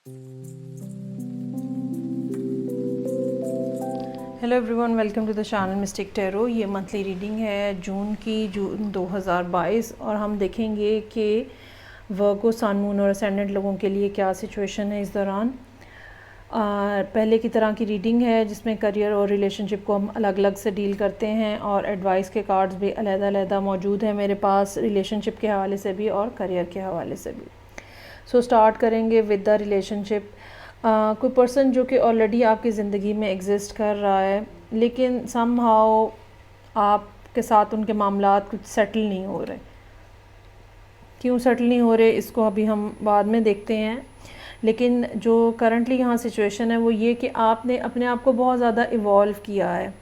Hello everyone, welcome to the channel mystic tarot. ये monthly reading है June 2022 और हम देखेंगे कि वर्गो, सन, मून और असेंडेंट लोगों के लिए क्या सिचुएशन है इस दौरान। पहले की तरह की रीडिंग है जिसमें करियर और रिलेशनशिप को हम अलग अलग से डील करते हैं और एडवाइस के कार्ड्स भी अलग-अलग मौजूद हैं मेरे पास, रिलेशनशिप के हवाले से भी और करियर के हवाले से भी। सो स्टार्ट करेंगे विद द रिलेशनशिप। कोई पर्सन जो कि ऑलरेडी आपकी ज़िंदगी में एग्जिस्ट कर रहा है, लेकिन समहाउ आपके साथ उनके मामलात कुछ सेटल नहीं हो रहे। क्यों सेटल नहीं हो रहे इसको अभी हम बाद में देखते हैं, लेकिन जो करंटली यहाँ सिचुएशन है वो ये कि आपने अपने आप को बहुत ज़्यादा इवॉल्व किया है।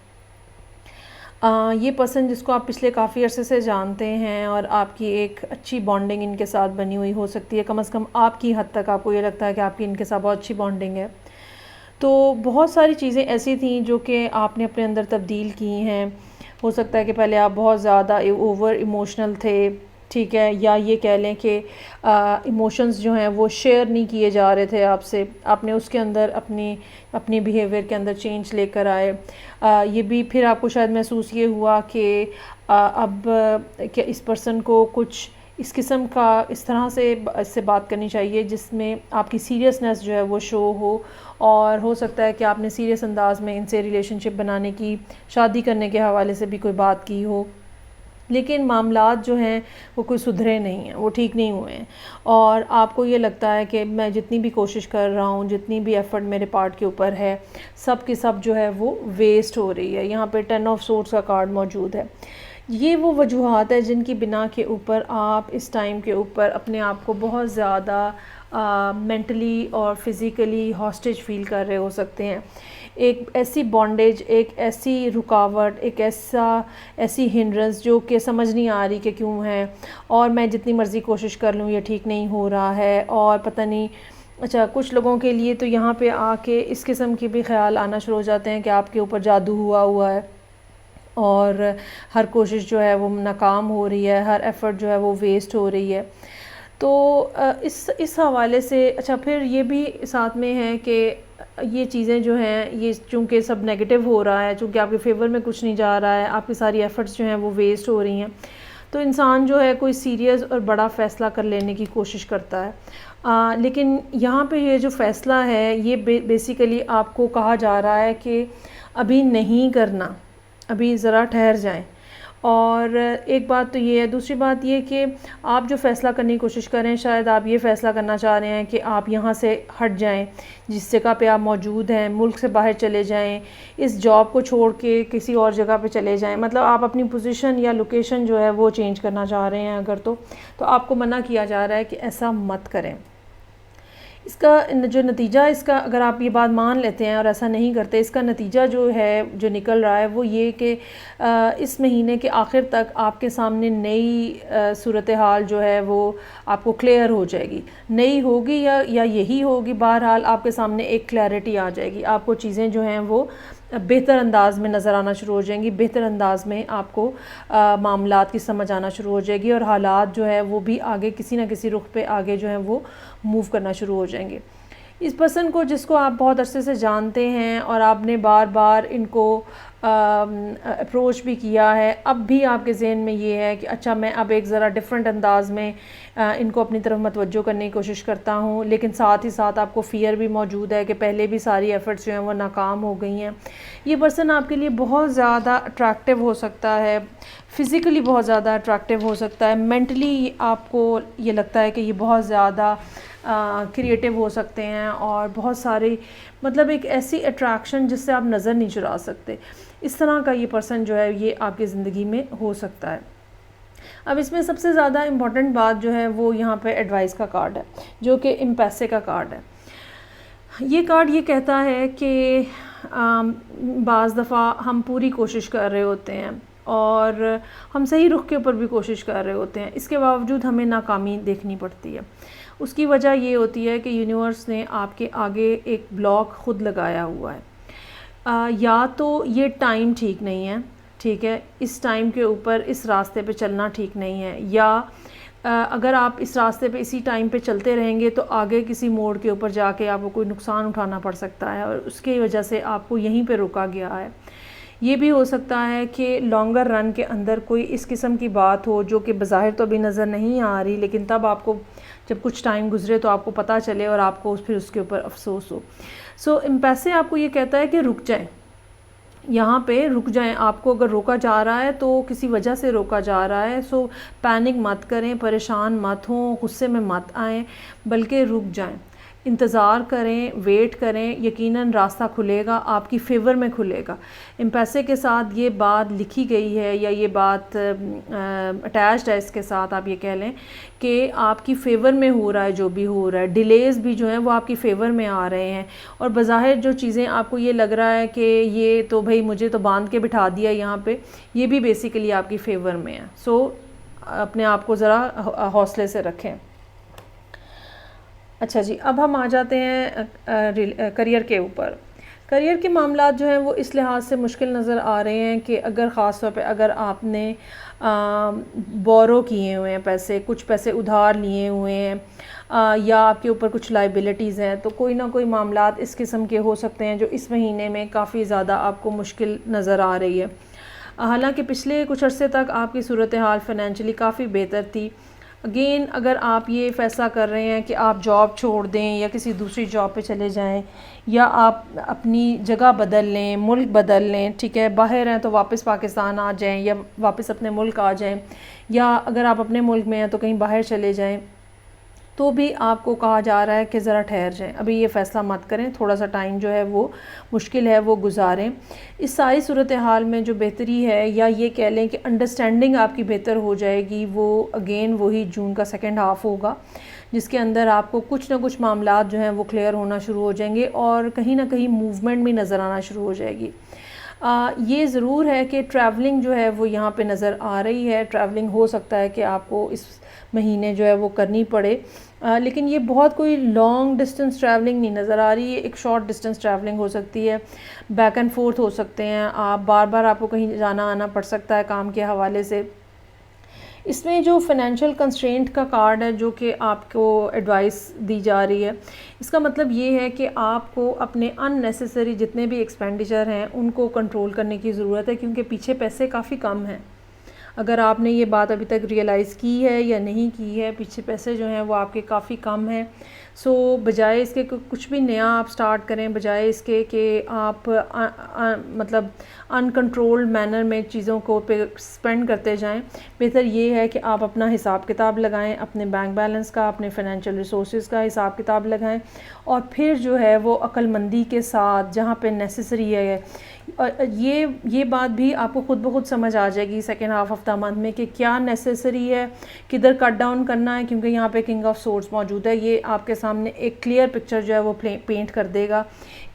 ये पर्सन जिसको आप पिछले काफ़ी अरसे से जानते हैं और आपकी एक अच्छी बॉन्डिंग इनके साथ बनी हुई हो सकती है, कम से कम आपकी हद तक आपको ये लगता है कि आपकी इनके साथ बहुत अच्छी बॉन्डिंग है। तो बहुत सारी चीज़ें ऐसी थी जो कि आपने अपने अंदर तब्दील की हैं। हो सकता है कि पहले आप बहुत ज़्यादा ओवर इमोशनल थे, ठीक है, या ये कह लें कि इमोशंस जो हैं वो शेयर नहीं किए जा रहे थे आपसे, आपने उसके अंदर अपनी बिहेवियर के अंदर चेंज लेकर आए। ये भी फिर आपको शायद महसूस ये हुआ कि अब कि इस पर्सन को कुछ इस किस्म का इस तरह से इससे बात करनी चाहिए जिसमें आपकी सीरियसनेस जो है वो शो हो, और हो सकता है कि आपने सीरियस अंदाज में इनसे रिलेशनशिप बनाने की, शादी करने के हवाले से भी कोई बात की हो, लेकिन मामलात जो हैं वो कोई सुधरे नहीं हैं, वो ठीक नहीं हुए हैं। और आपको ये लगता है कि मैं जितनी भी कोशिश कर रहा हूँ, जितनी भी एफ़र्ट मेरे पार्ट के ऊपर है, सब की सब जो है वो वेस्ट हो रही है। यहाँ पे 10 ऑफ सोर्ड्स का कार्ड मौजूद है। ये वो वजूहात है जिनकी बिना के ऊपर आप इस टाइम के ऊपर अपने आप को बहुत ज़्यादा मेंटली और फिज़िकली हॉस्टेज फील कर रहे हो सकते हैं। एक ऐसी बॉन्डेज, एक ऐसी रुकावट, एक ऐसी हिंड्रेंस जो कि समझ नहीं आ रही कि क्यों है, और मैं जितनी मर्ज़ी कोशिश कर लूँ ये ठीक नहीं हो रहा है, और पता नहीं। अच्छा, कुछ लोगों के लिए तो यहाँ पे आके इस किस्म के भी ख्याल आना शुरू हो जाते हैं कि आपके ऊपर जादू हुआ है और हर कोशिश जो है वो नाकाम हो रही है, हर एफ़र्ट जो है वो वेस्ट हो रही है। तो इस हवाले से अच्छा, फिर ये भी साथ में है कि ये चीज़ें जो हैं, ये चूँकि सब नेगेटिव हो रहा है, चूँकि आपके फेवर में कुछ नहीं जा रहा है, आपकी सारी एफ़र्ट्स जो हैं वो वेस्ट हो रही हैं, तो इंसान जो है कोई सीरियस और बड़ा फ़ैसला कर लेने की कोशिश करता है। लेकिन यहाँ पे ये जो फ़ैसला है ये बेसिकली आपको कहा जा रहा है कि अभी नहीं करना, अभी ज़रा ठहर जाएं। और एक बात तो ये है, दूसरी बात ये कि आप जो फ़ैसला करने की कोशिश करें, शायद आप ये फ़ैसला करना चाह रहे हैं कि आप यहाँ से हट जाएं, जिस जगह पे आप मौजूद हैं, मुल्क से बाहर चले जाएं, इस जॉब को छोड़ के किसी और जगह पे चले जाएं। मतलब आप अपनी पोजीशन या लोकेशन जो है वो चेंज करना चाह रहे हैं अगर, तो आपको मना किया जा रहा है कि ऐसा मत करें। इसका जो नतीजा, इसका अगर आप ये बात मान लेते हैं और ऐसा नहीं करते, इसका नतीजा जो है, जो निकल रहा है वो ये कि इस महीने के आखिर तक आपके सामने नई सूरत हाल जो है वो आपको क्लियर हो जाएगी। नई होगी या यही होगी, बहरहाल आपके सामने एक क्लैरिटी आ जाएगी। आपको चीज़ें जो हैं वो बेहतर अंदाज में नज़र आना शुरू हो जाएंगी, बेहतर अंदाज में आपको मामलात की समझ आना शुरू हो जाएगी, और हालात जो है वो भी आगे किसी न किसी रुख पे आगे जो है वो मूव करना शुरू हो जाएंगे। इस पर्सन को, जिसको आप बहुत अरसे से जानते हैं और आपने बार बार इनको अप्रोच भी किया है, अब भी आपके जहन में ये है कि अच्छा, मैं अब एक ज़रा डिफरेंट अंदाज में इनको अपनी तरफ मतवज्जो करने की कोशिश करता हूँ, लेकिन साथ ही साथ आपको फ़ियर भी मौजूद है कि पहले भी सारी एफ़र्ट्स जो हैं वो नाकाम हो गई हैं। ये पर्सन आपके लिए बहुत ज़्यादा अट्रैक्टिव हो सकता है, फ़िज़िकली बहुत ज़्यादा अट्रैक्टिव हो सकता है, मेंटली आपको ये लगता है कि ये बहुत ज़्यादा क्रिएटिव हो सकते हैं, और बहुत सारी, मतलब एक ऐसी अट्रैक्शन जिससे आप नज़र नहीं चुरा सकते। इस तरह का ये पर्सन जो है ये आपकी ज़िंदगी में हो सकता है। अब इसमें सबसे ज़्यादा इम्पॉर्टेंट बात जो है वो यहाँ पे एडवाइस का कार्ड है, जो कि एम्पैसे का कार्ड है। ये कार्ड ये कहता है कि बाज़ दफ़ा हम पूरी कोशिश कर रहे होते हैं और हम सही रुख के ऊपर भी कोशिश कर रहे होते हैं, इसके बावजूद हमें नाकामी देखनी पड़ती है। उसकी वजह ये होती है कि यूनिवर्स ने आपके आगे एक ब्लॉक ख़ुद लगाया हुआ है। या तो ये टाइम ठीक नहीं है, ठीक है, इस टाइम के ऊपर इस रास्ते पे चलना ठीक नहीं है, या अगर आप इस रास्ते पे इसी टाइम पे चलते रहेंगे तो आगे किसी मोड़ के ऊपर जाके आपको कोई नुकसान उठाना पड़ सकता है और उसकी वजह से आपको यहीं पे रोका गया है। ये भी हो सकता है कि लॉन्गर रन के अंदर कोई इस किस्म की बात हो जो कि बज़ाहिर तो अभी नज़र नहीं आ रही, लेकिन तब आपको जब कुछ टाइम गुजरे तो आपको पता चले और आपको फिर उसके ऊपर अफसोस हो। सो एम्पेसे आपको ये कहता है कि रुक जाएं, यहाँ पे रुक जाएं। आपको अगर रोका जा रहा है तो किसी वजह से रोका जा रहा है, सो पैनिक मत करें, परेशान मत हों, गुस्से में मत आएँ, बल्कि रुक जाएं, इंतज़ार करें, वेट करें, यकीनन रास्ता खुलेगा, आपकी फ़ेवर में खुलेगा। एम्पेसे के साथ ये बात लिखी गई है या ये बात अटैच्ड है इसके साथ, आप ये कह लें कि आपकी फ़ेवर में हो रहा है जो भी हो रहा है। डिलेज़ भी जो हैं वो आपकी फ़ेवर में आ रहे हैं और बज़ाहिर जो चीज़ें आपको ये लग रहा है कि ये तो भाई मुझे तो बांध के बिठा दिया यहाँ पे, ये भी बेसिकली आपकी फ़ेवर में है। सो अपने आप को ज़रा हौसले से रखें। अच्छा जी, अब हम आ जाते हैं करियर के ऊपर। करियर के मामलात जो हैं वो इस लिहाज से मुश्किल नज़र आ रहे हैं कि अगर ख़ास तौर पे अगर आपने बोरो किए हुए हैं पैसे, कुछ पैसे उधार लिए हुए हैं या आपके ऊपर कुछ लाइबिलिटीज़ हैं, तो कोई ना कोई मामलात इस किस्म के हो सकते हैं जो इस महीने में काफ़ी ज़्यादा आपको मुश्किल नज़र आ रही है। हालांकि पिछले कुछ अरसे तक आपकी सूरत हाल फ़ाइनेंशियली काफ़ी बेहतर थी। अगेन अगर आप ये फ़ैसला कर रहे हैं कि आप जॉब छोड़ दें या किसी दूसरी जॉब पे चले जाएं या आप अपनी जगह बदल लें, मुल्क बदल लें, ठीक है, बाहर हैं तो वापस पाकिस्तान आ जाएं या वापस अपने मुल्क आ जाएं, या अगर आप अपने मुल्क में हैं तो कहीं बाहर चले जाएं, तो भी आपको कहा जा रहा है कि ज़रा ठहर जाएं, अभी ये फ़ैसला मत करें, थोड़ा सा टाइम जो है वो मुश्किल है वो गुजारें। इस सारी सूरत हाल में जो बेहतरी है या ये कह लें कि अंडरस्टैंडिंग आपकी बेहतर हो जाएगी, वो अगेन वही जून का सेकंड हाफ़ होगा जिसके अंदर आपको कुछ ना कुछ मामलात जो हैं वो क्लियर होना शुरू हो जाएंगे और कहीं ना कहीं मूवमेंट भी नज़र आना शुरू हो जाएगी। ये ज़रूर है कि ट्रैवलिंग जो है वो यहाँ पे नज़र आ रही है। ट्रैवलिंग हो सकता है कि आपको इस महीने जो है वो करनी पड़े, लेकिन ये बहुत कोई लॉन्ग डिस्टेंस ट्रैवलिंग नहीं नज़र आ रही है। एक शॉर्ट डिस्टेंस ट्रैवलिंग हो सकती है, बैक एंड फोर्थ हो सकते हैं, आप बार बार आपको कहीं जाना आना पड़ सकता है काम के हवाले से। इसमें जो फाइनेंशियल कंस्ट्रेंट का कार्ड है जो कि आपको एडवाइस दी जा रही है, इसका मतलब ये है कि आपको अपने अननेसेसरी जितने भी एक्सपेंडिचर हैं उनको कंट्रोल करने की ज़रूरत है, क्योंकि पीछे पैसे काफ़ी कम हैं। अगर आपने ये बात अभी तक रियलाइज़ की है या नहीं की है, पीछे पैसे जो हैं वो आपके काफ़ी कम हैं। सो बजाय इसके कुछ भी नया आप स्टार्ट करें, बजाय इसके कि आप मतलब अनकंट्रोल्ड मैनर में चीज़ों को पे स्पेंड करते जाएं, बेहतर ये है कि आप अपना हिसाब किताब लगाएं, अपने बैंक बैलेंस का, अपने फाइनेंशियल रिसोर्सेज का हिसाब किताब लगाएं और फिर जो है वो अक्लमंदी के साथ जहाँ पे नेसेसरी है, ये बात भी आपको खुद ब खुद समझ आ जाएगी second half of the month में कि क्या नेसेसरी है, किधर कट डाउन करना है, क्योंकि यहाँ पे किंग ऑफ सोर्ड्स मौजूद है। ये आपके सामने एक क्लियर पिक्चर जो है वो पेंट कर देगा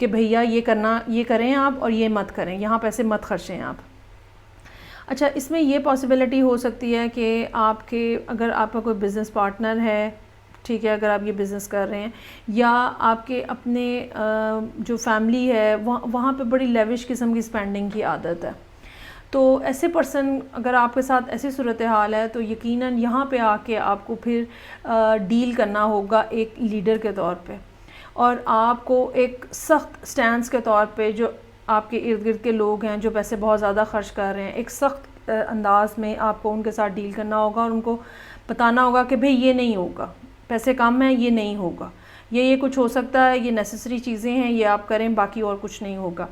कि भैया ये करना, ये करें आप और ये मत करें, यहाँ पैसे मत खर्चें आप। अच्छा, इसमें ये पॉसिबिलिटी हो सकती है कि आपके अगर आपका कोई बिज़नेस पार्टनर है, ठीक है, अगर आप ये बिज़नेस कर रहे हैं या आपके अपने जो फैमिली है वहाँ पे बड़ी लेविश किस्म की स्पेंडिंग की आदत है, तो ऐसे पर्सन अगर आपके साथ ऐसी सूरत हाल है तो यकीनन यहाँ पे आके आपको फिर डील करना होगा एक लीडर के तौर पे, और आपको एक सख्त स्टैंस के तौर पे जो आपके इर्द गिर्द के लोग हैं जो पैसे बहुत ज़्यादा खर्च कर रहे हैं, एक सख्त अंदाज में आपको उनके साथ डील करना होगा और उनको बताना होगा कि भाई ये नहीं होगा, पैसे कम हैं, ये नहीं होगा, ये कुछ हो सकता है, ये नेसेसरी चीज़ें हैं, ये आप करें, बाकी और कुछ नहीं होगा।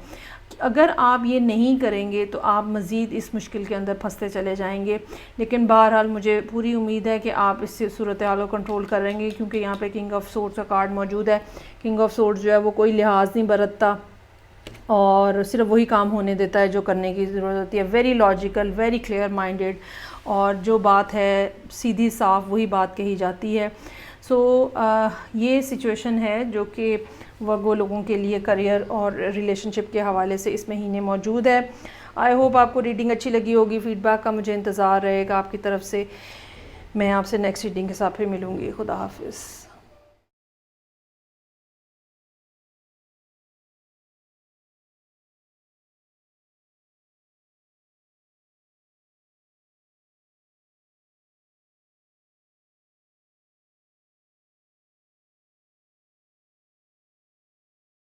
अगर आप ये नहीं करेंगे तो आप मज़ीद इस मुश्किल के अंदर फंसते चले जाएंगे। लेकिन बहरहाल मुझे पूरी उम्मीद है कि आप इस सूरत हाल को कंट्रोल करेंगे, क्योंकि यहाँ पे किंग ऑफ सोर्ड्स का कार्ड मौजूद है। किंग ऑफ सोर्ड्स जो है वो कोई लिहाज नहीं बरतता और सिर्फ वही काम होने देता है जो करने की ज़रूरत होती है। Very logical, very clear minded, और जो बात है सीधी साफ वही बात कही जाती है। सो ये सिचुएशन है जो कि वर्गो लोगों के लिए करियर और रिलेशनशिप के हवाले से इस महीने मौजूद है। आई होप आपको रीडिंग अच्छी लगी होगी। फ़ीडबैक का मुझे इंतज़ार रहेगा आपकी तरफ से। मैं आपसे नेक्स्ट रीडिंग के साथ फिर मिलूँगी। खुदा हाफिज़।